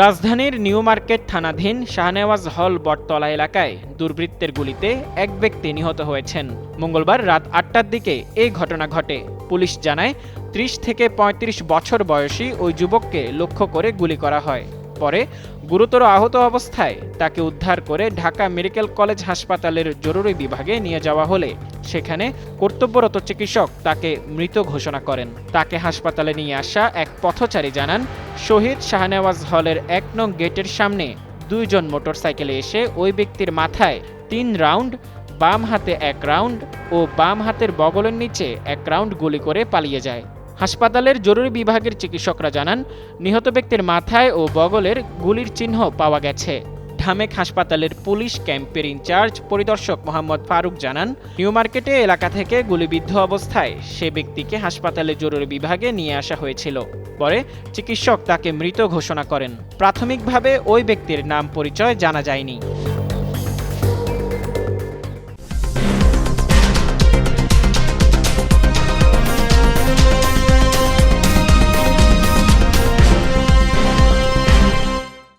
রাজধানীর new market থানাধীন শাহনেওয়াজ হল বটতলা এলাকায় দুর্বৃত্তের গুলিতে এক ব্যক্তি নিহত হয়েছেন। মঙ্গলবার রাত ৮টার দিকে এই ঘটনা ঘটে। পুলিশ জানায় ৩০ থেকে ৩৫ বছর বয়সী ওই যুবককে লক্ষ্য করে গুলি করা হয়। পরে গুরুতর আহত অবস্থায় তাকে উদ্ধার করে ঢাকা মেডিকেল কলেজ হাসপাতালের জরুরি বিভাগে নিয়ে যাওয়া হলে সেখানে কর্তব্যরত চিকিৎসক তাকে মৃত ঘোষণা করেন। তাকে হাসপাতালে নিয়ে আসা এক পথচারী জানান, শহীদ শাহনেওয়াজ হলের ১ নং গেটের সামনে ২ জন মোটরসাইকেলে এসে ওই ব্যক্তির মাথায় ৩ রাউন্ড, বাম হাতে ১ রাউন্ড ও বাম হাতের বগলের নিচে ১ রাউন্ড গুলি করে পালিয়ে যায়। হাসপাতালের জরুরি বিভাগের চিকিৎসকরা জানান, নিহত ব্যক্তির মাথায় ও বগলের গুলির চিহ্ন পাওয়া গেছে। ঢামেক হাসপাতালের পুলিশ ক্যাম্পের ইনচার্জ পরিদর্শক মোহাম্মদ ফারুক জানান, নিউ মার্কেটে এলাকা থেকে গুলিবিদ্ধ অবস্থায় সে ব্যক্তিকে হাসপাতালের জরুরি বিভাগে নিয়ে আসা হয়েছিল। পরে চিকিৎসক তাকে মৃত ঘোষণা করেন। প্রাথমিকভাবে ওই ব্যক্তির নাম পরিচয় জানা যায়নি।